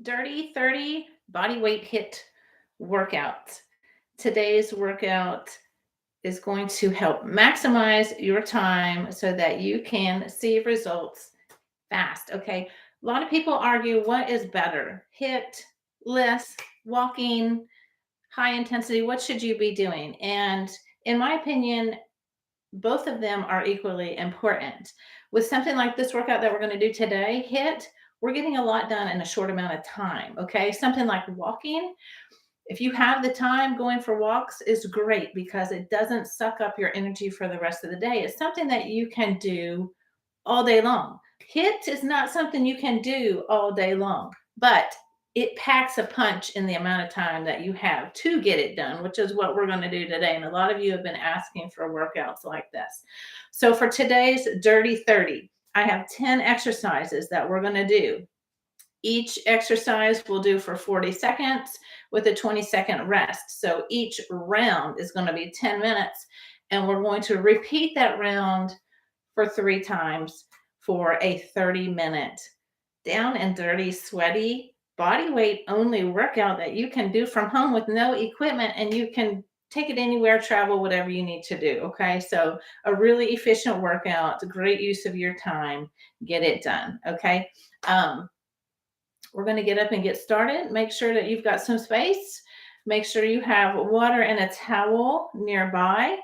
Dirty 30 body weight HIIT workout. Today's workout is going to help maximize your time so that you can see results fast. Okay. A lot of people argue what is better, HIIT, less, walking, high intensity. What should you be doing? And in my opinion, both of them are equally important. With something like this workout that we're going to do today, HIIT, we're getting a lot done in a short amount of time. Okay. Something like walking, if you have the time, going for walks is great because it doesn't suck up your energy for the rest of the day. It's something that you can do all day long. HIIT is not something you can do all day long, but it packs a punch in the amount of time that you have to get it done, which is what we're going to do today. And a lot of you have been asking for workouts like this. So for today's Dirty 30, I have 10 exercises that we're going to do. Each exercise we'll do for 40 seconds with a 20-second rest. So each round is going to be 10 minutes, and we're going to repeat that round for 3 times for a 30-minute down and dirty, sweaty, body weight only workout that you can do from home with no equipment, and you can take it anywhere, travel, whatever you need to do. Okay. So a really efficient workout, great use of your time, get it done. Okay. We're going to get up and get started. Make sure that you've got some space. Make sure you have water and a towel nearby.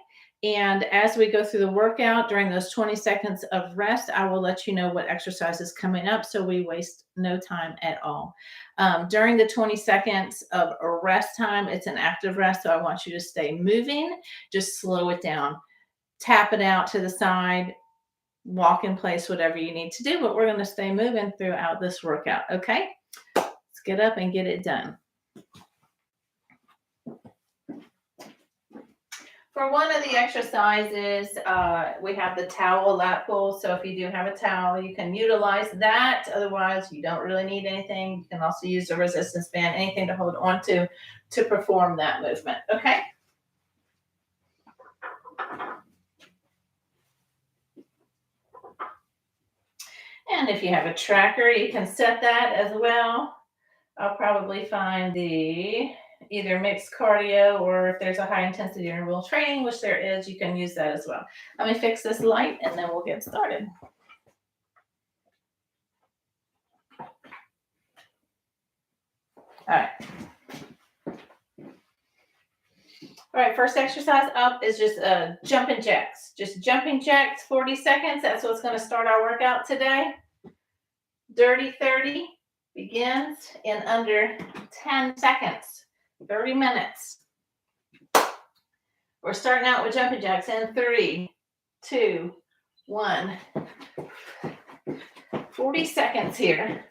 And as we go through the workout during those 20 seconds of rest, I will let you know what exercise is coming up so we waste no time at all. During the 20 seconds of rest time, it's an active rest, so I want you to stay moving. Just slow it down. Tap it out to the side. Walk in place, whatever you need to do, but we're going to stay moving throughout this workout. Okay, let's get up and get it done. For one of the exercises, we have the towel lat pull. So if you do have a towel, you can utilize that. Otherwise, you don't really need anything. You can also use a resistance band, anything to hold on to perform that movement. Okay. And if you have a tracker, you can set that as well. I'll probably find the either mixed cardio, or if there's a high intensity interval training, which there is, you can use that as well. Let me fix this light and then we'll get started. All right. All right, first exercise up is just jumping jacks. Just jumping jacks, 40 seconds. That's what's going to start our workout today. Dirty 30 begins in under 10 seconds, 30 minutes. We're starting out with jumping jacks in 3, 2, 1. 40 seconds here.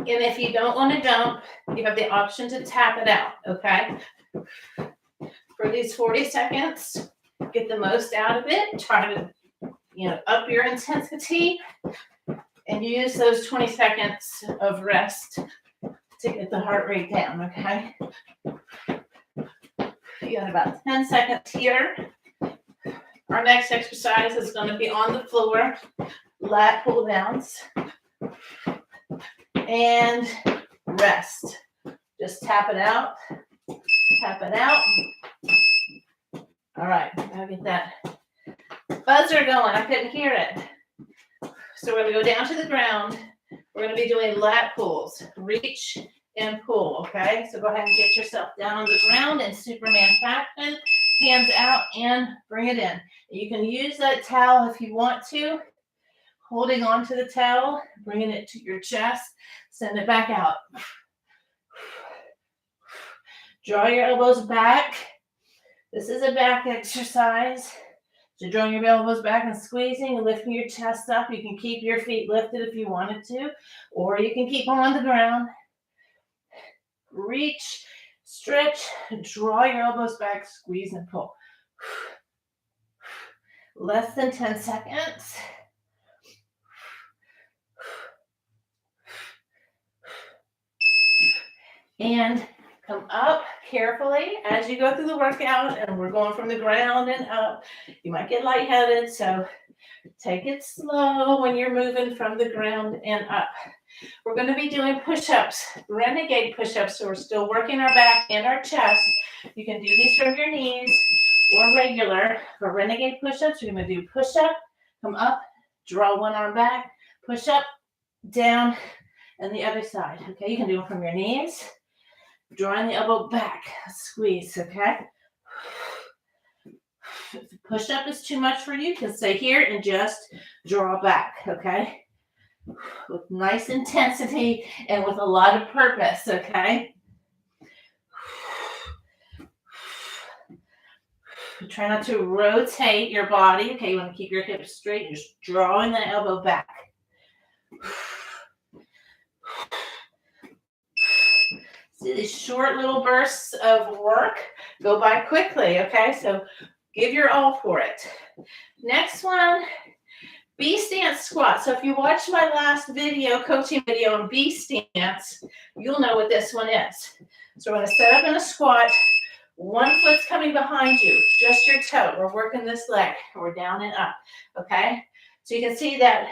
And if you don't want to jump, you have the option to tap it out, okay? For these 40 seconds, get the most out of it. Try to, up your intensity and use those 20 seconds of rest to get the heart rate down, okay? You got about 10 seconds here. Our next exercise is going to be on the floor, lat pull downs. And rest. Just tap it out. Tap it out. All right. Gotta get that buzzer going. I couldn't hear it. So we're going to go down to the ground. We're going to be doing lat pulls. Reach and pull. Okay. So go ahead and get yourself down on the ground in Superman fashion. Hands out and bring it in. You can use that towel if you want to. Holding on to the towel, bringing it to your chest, send it back out. Draw your elbows back. This is a back exercise. So drawing your elbows back and squeezing and lifting your chest up. You can keep your feet lifted if you wanted to, or you can keep them on the ground. Reach, stretch, draw your elbows back, squeeze and pull. Less than 10 seconds. And come up carefully as you go through the workout, and we're going from the ground and up. You might get lightheaded, so take it slow when you're moving from the ground and up. We're going to be doing push-ups, renegade push-ups, so we're still working our back and our chest. You can do these from your knees or regular. For renegade push-ups, you're going to do push-up, come up, draw one arm back, push up, down, and the other side. Okay, you can do it from your knees, drawing the elbow back, squeeze, okay? If the push-up is too much for you, you can stay here and just draw back, okay? With nice intensity and with a lot of purpose, okay? Try not to rotate your body, okay? You want to keep your hips straight, just drawing the elbow back. See these short little bursts of work go by quickly, okay? So give your all for it. Next one, B stance squat. So if you watched my last video, coaching video on B stance, you'll know what this one is. So we're going to set up in a squat. One foot's coming behind you, just your toe. We're working this leg. We're down and up, okay? So you can see that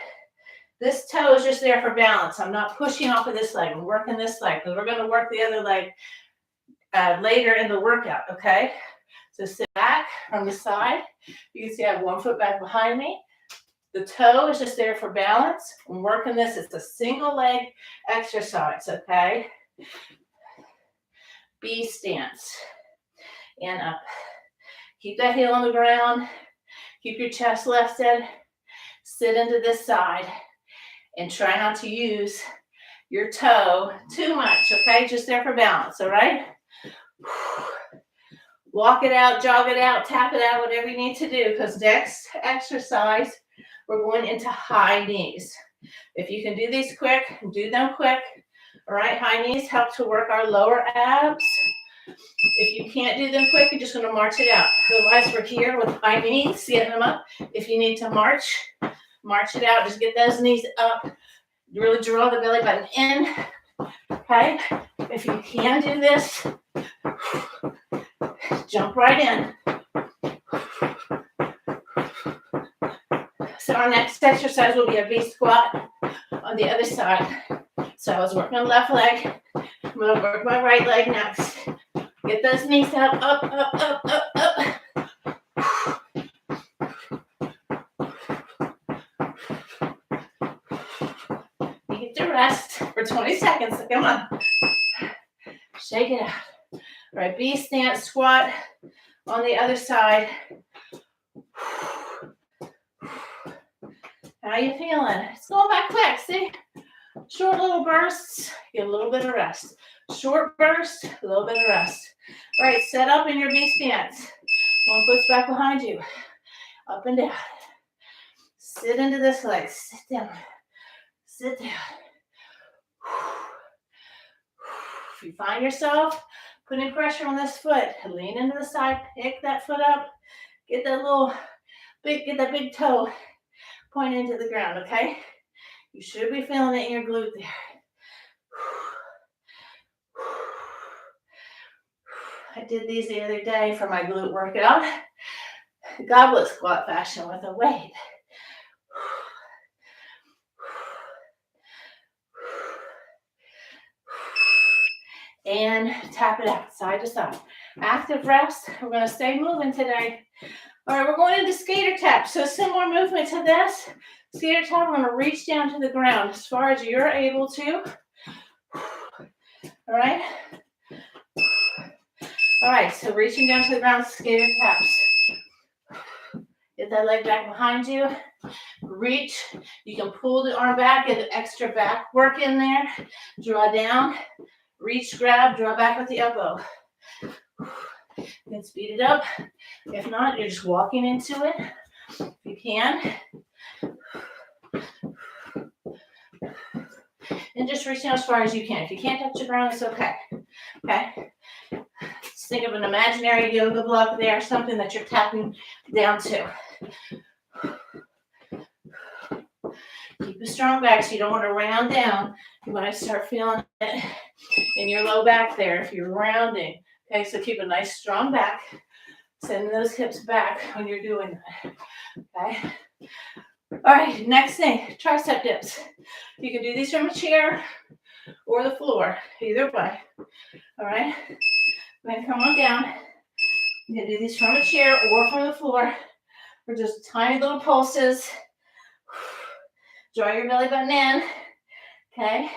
this toe is just there for balance. I'm not pushing off of this leg. I'm working this leg because we're going to work the other leg later in the workout, okay? So sit back from the side. You can see I have one foot back behind me. The toe is just there for balance. I'm working this. It's a single leg exercise, okay? B stance. And up. Keep that heel on the ground. Keep your chest lifted. Sit into this side. And try not to use your toe too much, okay? Just there for balance, all right? Walk it out, jog it out, tap it out, whatever you need to do, because next exercise, we're going into high knees. If you can do these quick, do them quick. All right, high knees help to work our lower abs. If you can't do them quick, you're just going to march it out. Otherwise, we're here with high knees, getting them up. If you need to march it out. Just get those knees up. Really draw the belly button in. Okay? If you can do this, jump right in. So our next exercise will be a V squat on the other side. So I was working on the left leg. I'm going to work my right leg next. Get those knees up, up, up, up, up, up. You get to rest for 20 seconds. So come on. Shake it out. All right, B stance squat on the other side. How you feeling? It's going back quick, see? Short little bursts, get a little bit of rest. Short burst, a little bit of rest. All right, set up in your B stance. One foot's back behind you. Up and down. Sit into this leg. Sit down. Sit down. If you find yourself putting pressure on this foot, lean into the side, pick that foot up, get that big toe pointing into the ground, okay? You should be feeling it in your glute there. I did these the other day for my glute workout. Goblet squat fashion with a weight. And tap it out side to side. Active rest. We're going to stay moving today. All right, we're going into skater tap. So similar movement to this. Skater tap, we're going to reach down to the ground as far as you're able to. All right. All right, so reaching down to the ground, skater taps. Get that leg back behind you. Reach. You can pull the arm back, get the extra back work in there. Draw down. Reach, grab, draw back with the elbow. You can speed it up. If not, you're just walking into it. If you can. And just reach down as far as you can. If you can't touch the ground, it's okay. Okay? Just think of an imaginary yoga block there, something that you're tapping down to. Keep a strong back so you don't want to round down. You want to start feeling it in your low back there if you're rounding. Okay, so keep a nice strong back. Send those hips back when you're doing that. Okay. All right, next thing, tricep dips. You can do these from a chair or the floor, either way. All right. Then come on down. You can do these from a chair or from the floor, or just tiny little pulses. Draw your belly button in. Okay.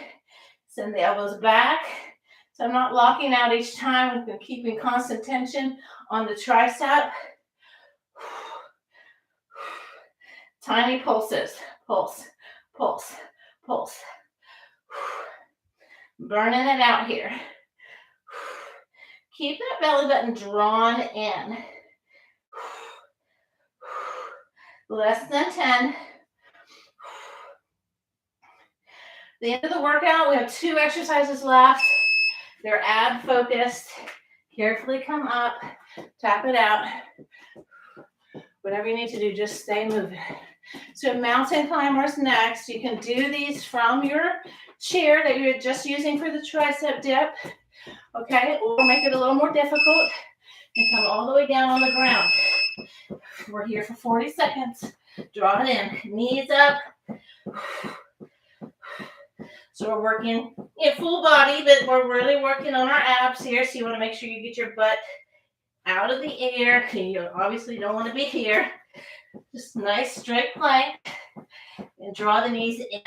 Send the elbows back. So I'm not locking out each time. I'm keeping constant tension on the tricep. Tiny pulses. Pulse, pulse, pulse. Burning it out here. Keep that belly button drawn in. Less than 10. The end of the workout, we have 2 exercises left. They're ab focused. Carefully come up, tap it out. Whatever you need to do, just stay moving. So mountain climbers next. You can do these from your chair that you're just using for the tricep dip. Okay, or make it a little more difficult and come all the way down on the ground. We're here for 40 seconds. Draw it in, knees up. So we're working full body, but we're really working on our abs here. So you want to make sure you get your butt out of the air. You obviously don't want to be here. Just nice straight plank and draw the knees in.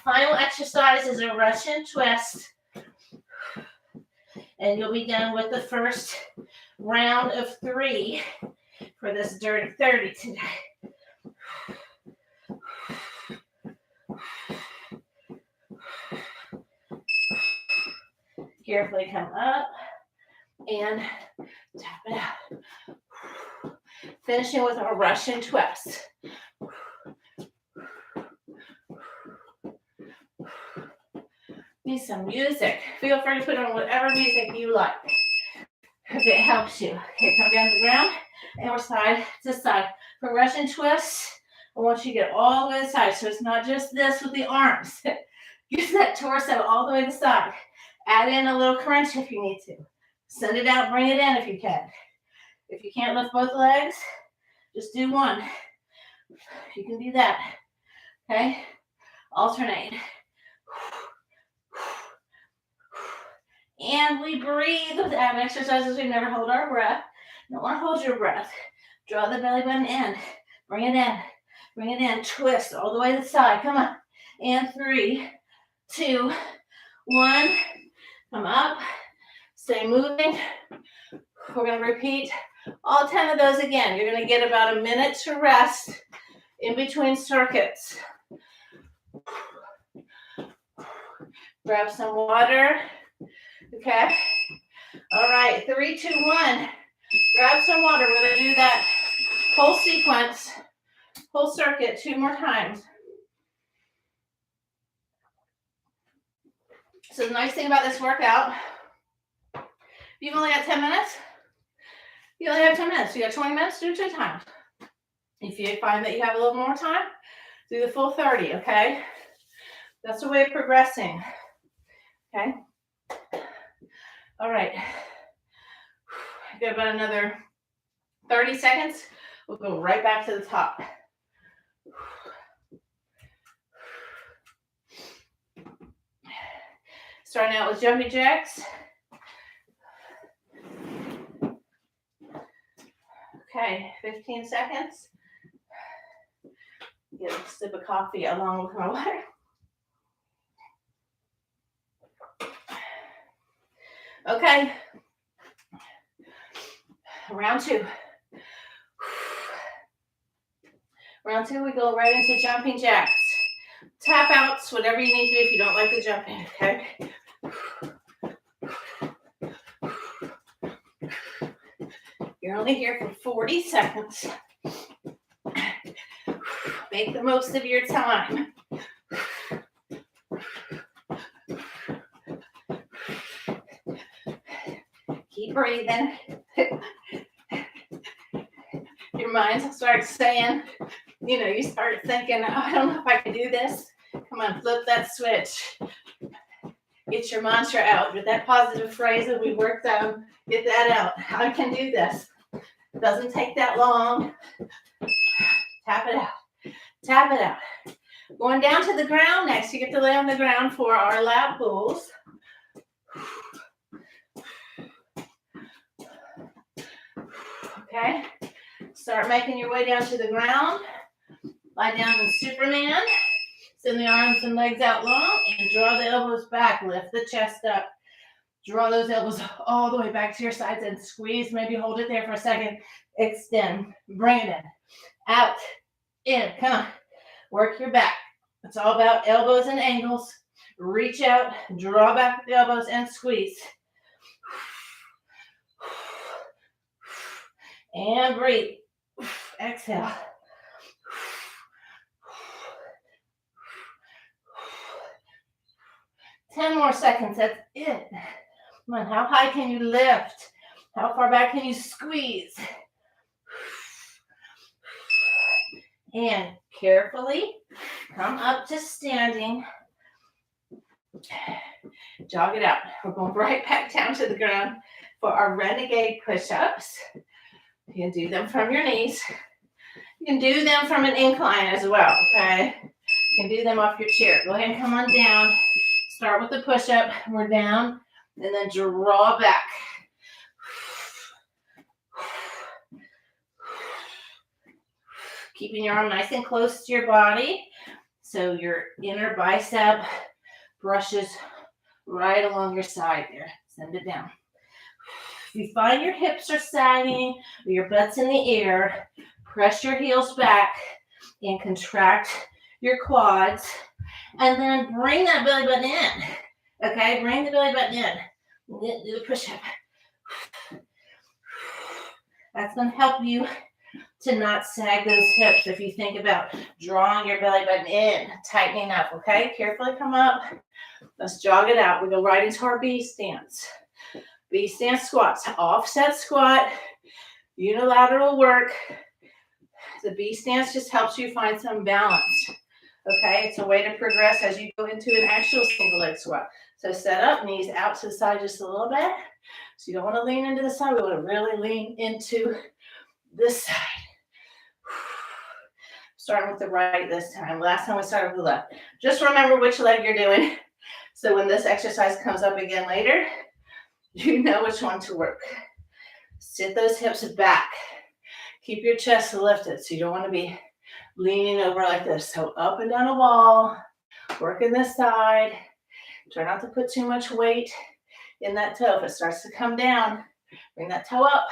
Final exercise is a Russian twist. And you'll be done with the first round of 3 for this Dirty 30 today. Carefully come up and tap it out. Finishing with our Russian twist. Need some music. Feel free to put on whatever music you like, if it helps you. Okay, come down to the ground, and we're side to side. For Russian twists, I want you to get all the way to the side, so it's not just this with the arms. Use that torso all the way to the side. Add in a little crunch if you need to. Send it out, bring it in if you can. If you can't lift both legs, just do one. You can do that. Okay? Alternate. And we breathe with ab exercises. We never hold our breath. Don't want to hold your breath. Draw the belly button in. Bring it in. Bring it in. Twist all the way to the side. Come on. And 3, 2, 1. Come up. Stay moving. We're going to repeat all 10 of those again. You're going to get about a minute to rest in between circuits. Grab some water. Okay. All right. 3, 2, 1. Grab some water. We're going to do that whole sequence, whole circuit 2 more times. So the nice thing about this workout, you've only got 10 minutes. You only have 10 minutes. You got 20 minutes, do 2 times. If you find that you have a little more time, do the full 30, okay? That's the way of progressing, okay? All right. Got about another 30 seconds. We'll go right back to the top. Starting out with jumping jacks. Okay, 15 seconds. Get a sip of coffee along with my water. Okay. Round 2. Round 2, we go right into jumping jacks. Tap outs, whatever you need to do if you don't like the jumping, okay? You're only here for 40 seconds. Make the most of your time. Keep breathing. Your mind starts saying, you start thinking, oh, I don't know if I can do this. Come on, flip that switch. Get your mantra out. Get that positive phrase that we worked on. Get that out. I can do this. It doesn't take that long. Tap it out. Tap it out. Going down to the ground next. You get to lay on the ground for our lat pulls. Okay. Start making your way down to the ground. Lie down in Superman. Send the arms and legs out long and draw the elbows back. Lift the chest up. Draw those elbows all the way back to your sides and squeeze. Maybe hold it there for a second. Extend. Bring it in. Out. In. Come on. Work your back. It's all about elbows and angles. Reach out. Draw back the elbows and squeeze. And breathe. Exhale. 10 more seconds. That's it. Come on. How high can you lift? How far back can you squeeze? And carefully come up to standing. Jog it out. We're going right back down to the ground for our renegade push-ups. You can do them from your knees. You can do them from an incline as well, okay? You can do them off your chair. Go ahead and come on down. Start with the push-up. We're down, and then draw back. Keeping your arm nice and close to your body so your inner bicep brushes right along your side there. Send it down. If you find your hips are sagging or your butt's in the air, press your heels back and contract your quads. And then bring that belly button in. Okay, bring the belly button in. Do the push-up. That's going to help you to not sag those hips if you think about drawing your belly button in, tightening up, okay? Carefully come up. Let's jog it out. We go right into our B stance. B stance squats, offset squat, unilateral work. The B stance just helps you find some balance, okay? It's a way to progress as you go into an actual single leg squat. So set up, knees out to the side just a little bit. So you don't want to lean into the side. We want to really lean into this side. Starting with the right this time. Last time we started with the left. Just remember which leg you're doing. So when this exercise comes up again later, you know which one to work. Sit those hips back. Keep your chest lifted. So you don't want to be leaning over like this. So up and down a wall. Working this side. Try not to put too much weight in that toe. If it starts to come down, bring that toe up.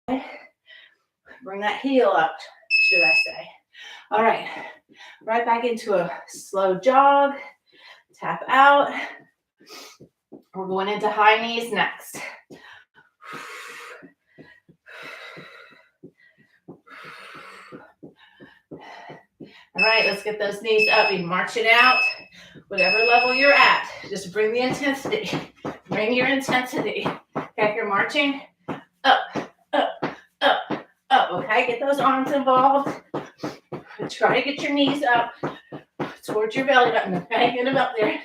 Okay. Bring that heel up, should I say. All right, right back into a slow jog. Tap out. We're going into high knees next. All right, let's get those knees up. You march it out. Whatever level you're at, just bring the intensity. Bring your intensity. Okay, if you're marching, up, up, up, up. Okay, get those arms involved. Try to get your knees up towards your belly button. Okay, get them up there.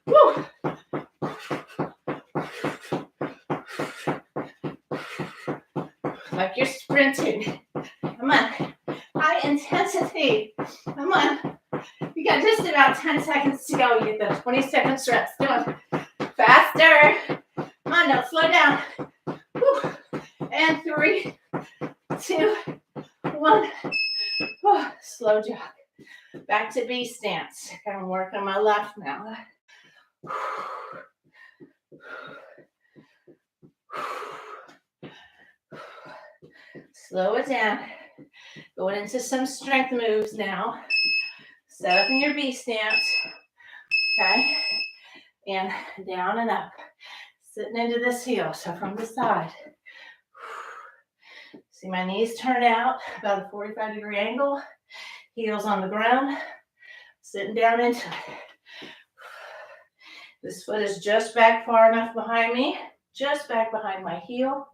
Woo. Like you're sprinting. Come on. High intensity. Come on. You got just about 10 seconds to go. You get the 20-second stretch. Come on. Faster. Come on, don't slow down. Woo. And 3, 2, 1. Woo. Slow jog. Back to B stance. Kind of work on my left now. Slow it down. Going into some strength moves now. Set up in your B stance. Okay. And down and up. Sitting into this heel. So from the side. See my knees turn out about a 45-degree angle. Heels on the ground. Sitting down into it. This foot is just back far enough behind me. Just back behind my heel.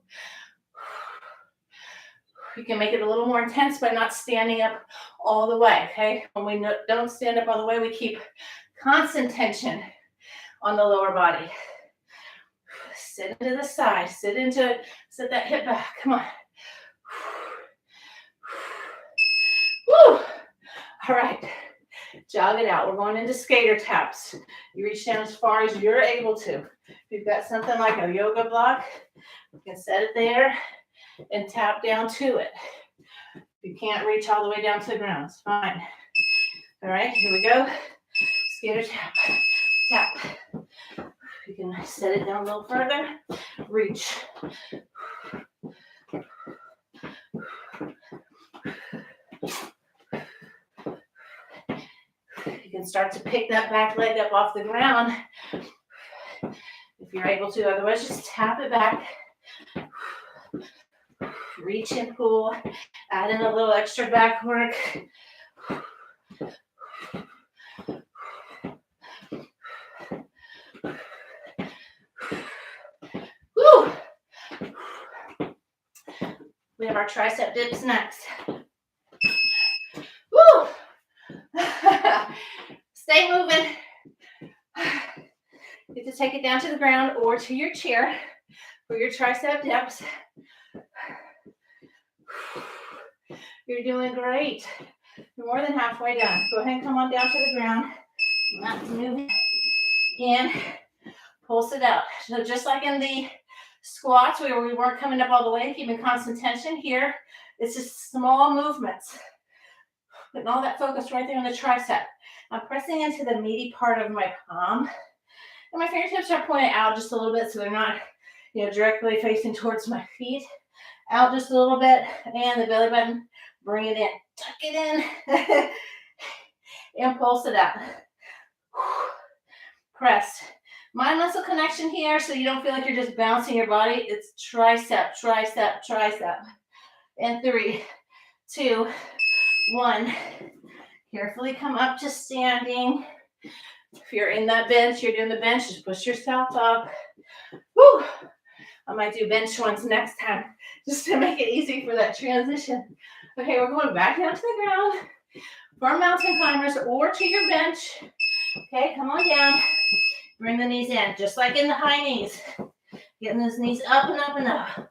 You can make it a little more intense by not standing up all the way, okay? When we don't stand up all the way, we keep constant tension on the lower body. Sit into the side, sit that hip back, come on. Woo. All right, jog it out. We're going into skater taps. You reach down as far as you're able to. If you've got something like a yoga block, you can set it there and tap down to it. If you can't reach all the way down to the ground, it's fine. All right, here we go. Skater tap, tap. You can set it down a little further. Reach. You can start to pick that back leg up off the ground if you're able to. Otherwise, just tap it back. Reach and pull. Add in a little extra back work. Woo! We have our tricep dips next. Woo! Stay moving. You get to take it down to the ground or to your chair for your tricep dips. You're doing great. You're more than halfway done. Go ahead and come on down to the ground. Not moving. And pulse it out. So just like in the squats where we weren't coming up all the way, keeping constant tension here, it's just small movements. Putting all that focus right there on the tricep. I'm pressing into the meaty part of my palm. And my fingertips are pointed out just a little bit so they're not, directly facing towards my feet. Out just a little bit. And the belly button, bring it in. Tuck it in. And pulse it out. Press. Mind muscle connection here so you don't feel like you're just bouncing your body. It's tricep, tricep, tricep. And 3, 2, 1. Carefully come up to standing. If you're in that bench, you're doing the bench, just push yourself up. Woo! I might do bench ones next time just to make it easy for that transition. Okay, we're going back down to the ground for mountain climbers or to your bench. Okay, come on down. Bring the knees in, just like in the high knees. Getting those knees up and up and up.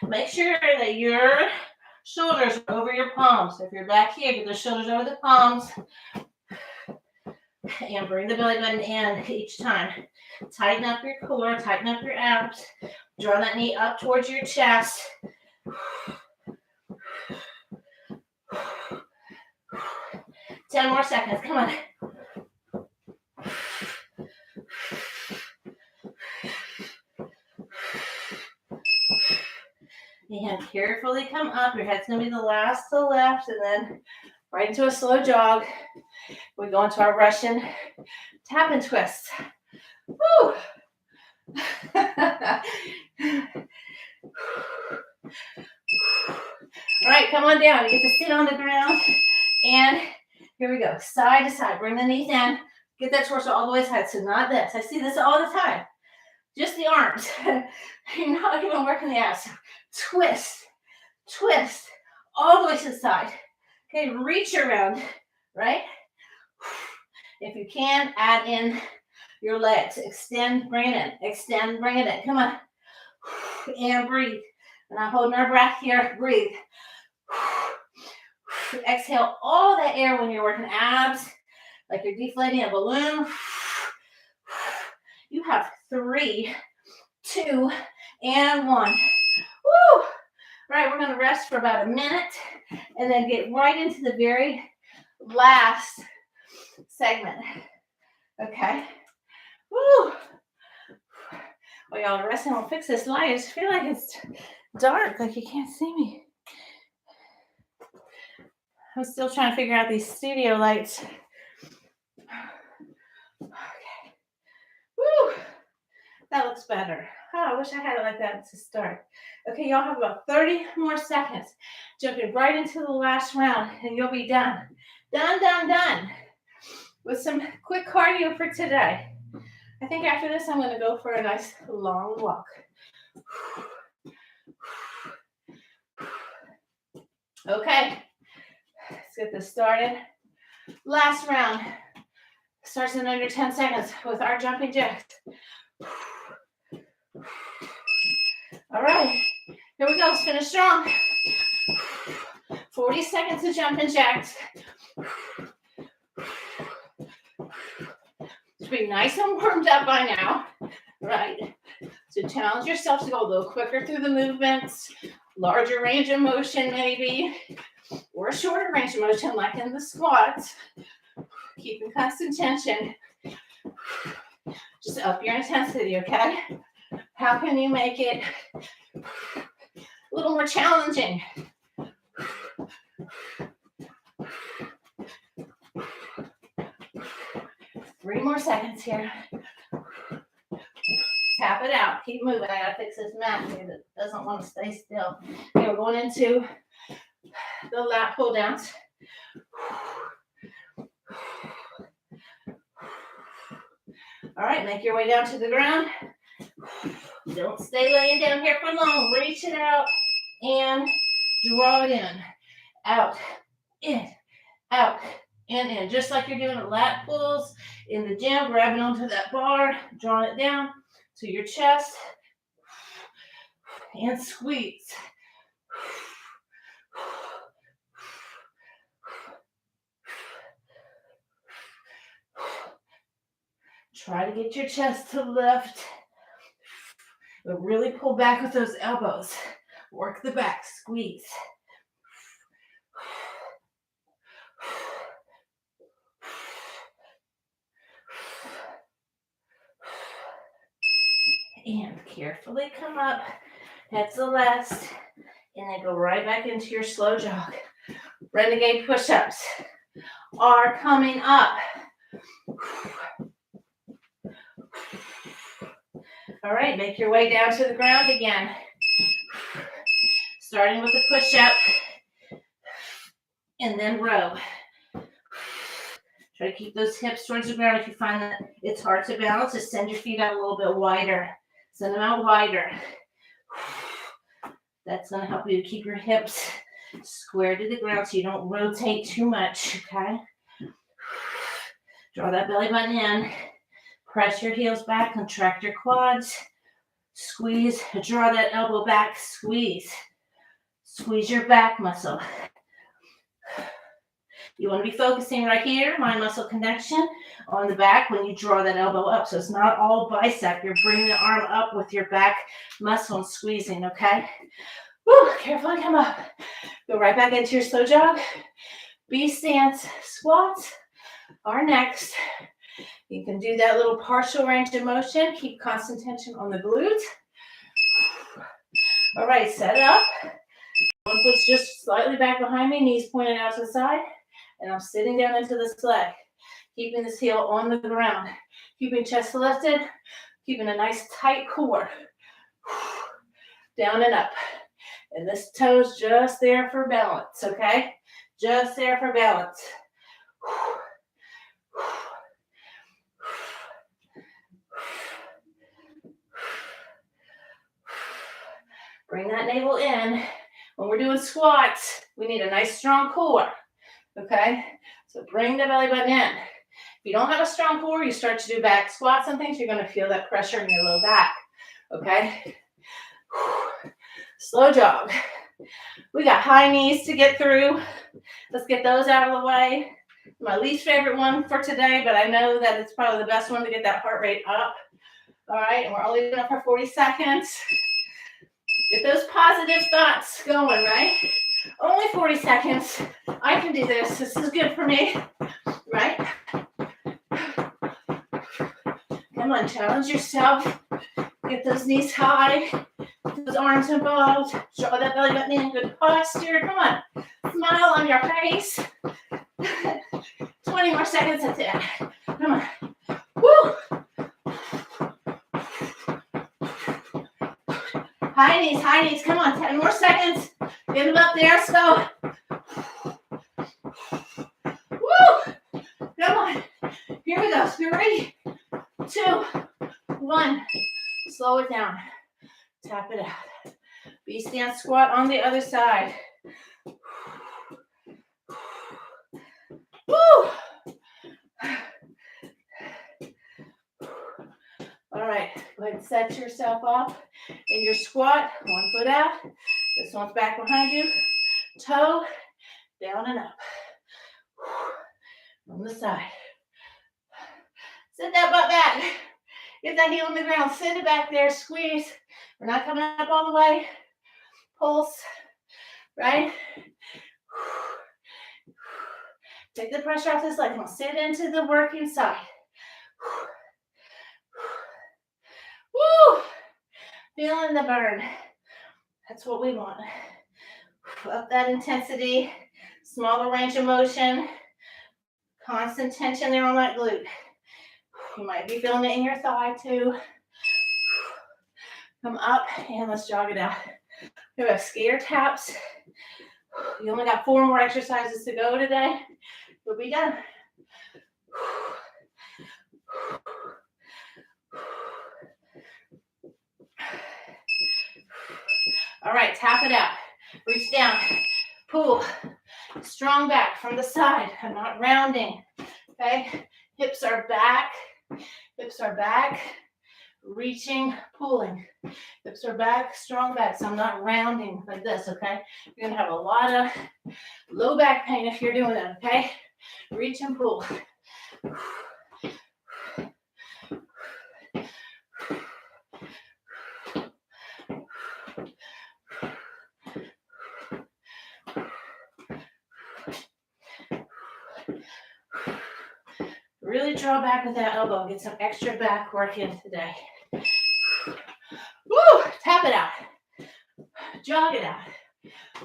Make sure that your shoulders are over your palms. So if you're back here, get the shoulders over the palms. And bring the belly button in each time. Tighten up your core, tighten up your abs. Draw that knee up towards your chest. 10 more seconds, come on. And carefully come up. Your head's gonna be the last to the left, and then right into a slow jog. We go into our Russian tap and twist. Woo! All right, come on down. You get to sit on the ground, and here we go. Side to side. Bring the knees in. Get that torso all the way to the side. So not this. I see this all the time. Just the arms. You're not even working the abs. Twist. Twist. All the way to the side. Okay, reach around. Right? If you can, add in your legs. Extend, bring it in. Extend, bring it in. Come on. And breathe. We're not holding our breath here. Breathe. Exhale all that air when you're working abs, like you're deflating a balloon. You have 3, 2, and 1. Woo! All right, we're going to rest for about a minute and then get right into the very last segment. Okay. Woo! While y'all are resting, I'll fix this light. I just feel like it's dark, like you can't see me. I'm still trying to figure out these studio lights. Okay. Woo! That looks better. Oh, I wish I had it like that to start. Okay, y'all have about 30 more seconds. Jumping right into the last round, and you'll be done. Done, done, done. With some quick cardio for today. I think after this, I'm going to go for a nice long walk. Okay. Let's get this started. Last round. Starts in under 10 seconds with our jumping jacks. All right, here we go. Let's finish strong. 40 seconds of jumping jacks. Should be nice and warmed up by now, right? So challenge yourself to go a little quicker through the movements, larger range of motion maybe, or a shorter range of motion like in the squats. Keeping constant tension. Just up your intensity, okay? How can you make it a little more challenging? Three more seconds here. Tap it out. Keep moving. I gotta fix this mat here that doesn't want to stay still. Okay, we're going into the lat pull downs. All right, make your way down to the ground. Don't stay laying down here for long. Reach it out and draw it in. Out, in, out, and in. Just like you're doing lat pulls in the gym, grabbing onto that bar, drawing it down to your chest, and squeeze. Try to get your chest to lift, but really pull back with those elbows. Work the back, squeeze. And carefully come up. That's the last. And then go right back into your slow jog. Renegade push-ups are coming up. All right, make your way down to the ground again. Starting with the push-up. And then row. Try to keep those hips towards the ground. If you find that it's hard to balance, just send your feet out a little bit wider. Send them out wider. That's going to help you to keep your hips square to the ground so you don't rotate too much, okay? Draw that belly button in. Press your heels back, contract your quads. Squeeze, draw that elbow back, squeeze. Squeeze your back muscle. You want to be focusing right here, mind muscle connection on the back when you draw that elbow up. So it's not all bicep. You're bringing the arm up with your back muscle and squeezing, okay? Woo, carefully come up. Go right back into your slow jog. B stance squats are next. You can do that little partial range of motion. Keep constant tension on the glutes. All right, set up. One foot's just slightly back behind me, knees pointed out to the side. And I'm sitting down into this leg, keeping this heel on the ground, keeping chest lifted, keeping a nice tight core. Down and up. And this toe's just there for balance, okay? Just there for balance. Bring that navel in. When we're doing squats, we need a nice strong core. Okay, so bring the belly button in. If you don't have a strong core, you start to do back squats and things, you're going to feel that pressure in your low back. Okay, slow jog. We got high knees to get through. Let's get those out of the way. My least favorite one for today, but I know that it's probably the best one to get that heart rate up. All right, and we're only doing it for 40 seconds. Get those positive thoughts going, right? Only 40 seconds. I can do this. This is good for me, right? Come on, challenge yourself. Get those knees high. Get those arms involved. Draw that belly button in. Good posture. Come on. Smile on your face. 20 more seconds. That's it. Come on. Woo! High knees. Come on. 10 more seconds. Get them up there. Let's go. Woo! Come on. Here we go. 3, 2, 1. Slow it down. Tap it out. B stance squat on the other side. Woo! right, go ahead and set yourself up in your squat. One foot out. This one's back behind you. Toe, down and up. From the side. Sit that butt back. Get that heel on the ground. Sit it back there. Squeeze. We're not coming up all the way. Pulse. Right? Take the pressure off this leg. Come on, sit into the working side. Woo! Feeling the burn. That's what we want. Up that intensity. Smaller range of motion. Constant tension there on that glute. You might be feeling it in your thigh too. Come up and let's jog it out. We have skater taps. You only got 4 more exercises to go today. We'll be done. All right, tap it out. Reach down. Pull. Strong back from the side. I'm not rounding. Okay? Hips are back. Hips are back. Reaching, pulling. Hips are back, strong back. So I'm not rounding like this, okay? You're going to have a lot of low back pain if you're doing that, okay? Reach and pull. Really draw back with that elbow. Get some extra back work in today. Woo! Tap it out. Jog it out.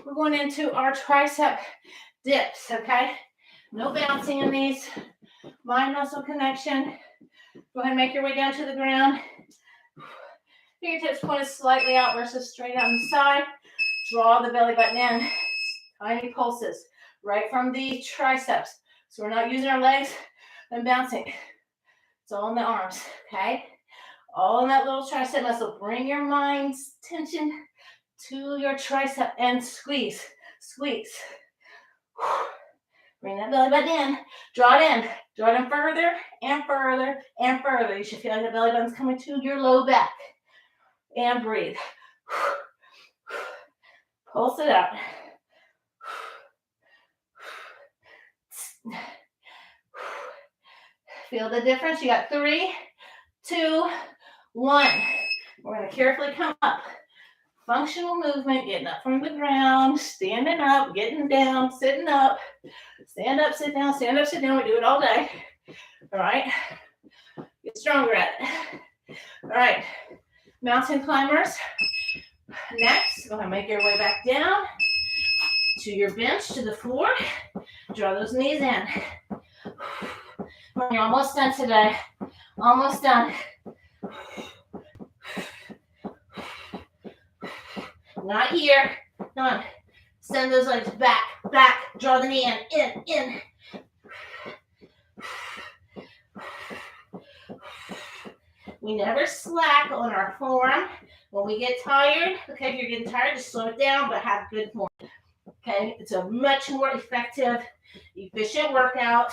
We're going into our tricep dips, okay? No bouncing in these. Mind muscle connection. Go ahead and make your way down to the ground. Fingertips pointed slightly out versus straight out on the side. Draw the belly button in. Tiny pulses right from the triceps. So we're not using our legs and bouncing. It's all in the arms, okay? All in that little tricep muscle. Bring your mind's tension to your tricep and squeeze, squeeze. Bring that belly button in. Draw it in. Draw it in further and further and further. You should feel like the belly button's coming to your low back. And breathe. Pulse it out. Feel the difference? You got 3, 2, 1. We're going to carefully come up. Functional movement, getting up from the ground, standing up, getting down, sitting up. Stand up, sit down, stand up, sit down. We do it all day. All right. Get stronger at it. All right. Mountain climbers. Next, go ahead and make your way back down to your bench, to the floor. Draw those knees in. You're almost done today. Almost done. Not here. Done. Send those legs back, back. Draw the knee in. We never slack on our form. When we get tired, okay, if you're getting tired, just slow it down, but have good form. Okay, it's a much more effective, efficient workout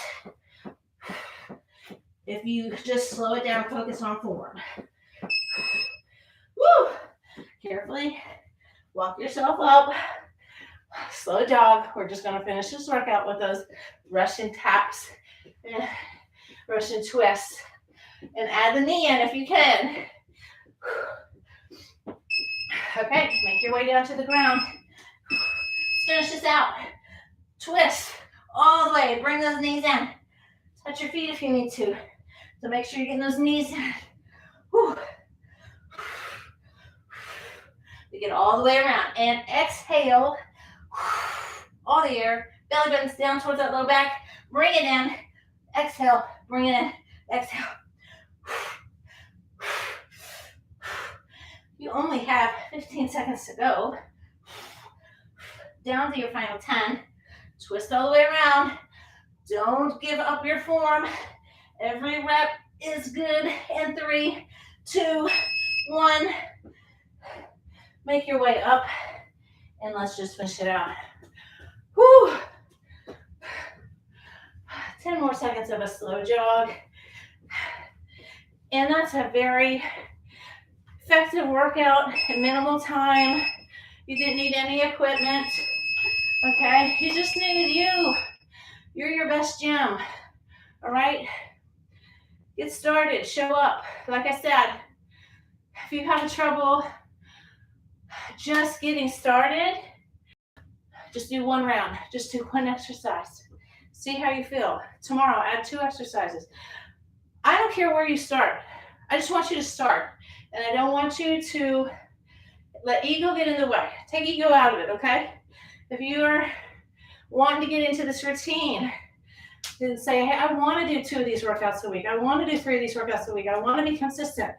if you just slow it down, focus on form. Woo! Carefully walk yourself up. Slow jog. We're just going to finish this workout with those Russian taps and Russian twists. And add the knee in if you can. Okay, make your way down to the ground. Let's finish this out. Twist all the way. Bring those knees in. Touch your feet if you need to. So make sure you're getting those knees in. Whew. We get all the way around. And exhale. All the air. Belly buttons down towards that low back. Bring it in. Exhale. Bring it in. Exhale. You only have 15 seconds to go. Down to your final 10. Twist all the way around. Don't give up your form. Every rep is good. And 3, 2, 1. Make your way up. And let's just finish it out. Whew. 10 more seconds of a slow jog. And that's a very effective workout in minimal time. You didn't need any equipment. Okay, you just needed you. You're your best gym. All right, get started, show up. Like I said, if you have trouble just getting started, just do one round, just do one exercise. See how you feel. Tomorrow, add 2 exercises. I don't care where you start. I just want you to start. And I don't want you to let ego get in the way. Take ego out of it, okay? If you're wanting to get into this routine, then say, hey, I want to do 2 of these workouts a week. I want to do 3 of these workouts a week. I want to be consistent.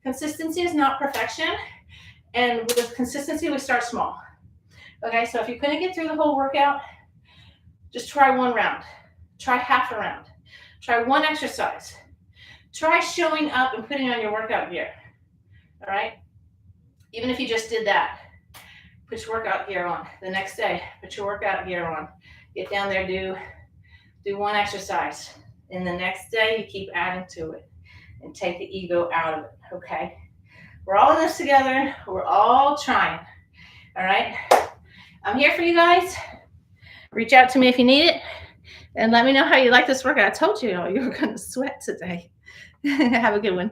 Consistency is not perfection. And with consistency, we start small. Okay, so if you couldn't get through the whole workout, just try 1 round. Try half a round. Try 1 exercise. Try showing up and putting on your workout gear. All right? Even if you just did that, put your workout gear on. The next day, put your workout gear on. Get down there, do 1 exercise. And the next day, you keep adding to it and take the ego out of it, okay? We're all in this together. We're all trying, all right? I'm here for you guys. Reach out to me if you need it. And let me know how you like this workout. I told you you were going to sweat today. Have a good one.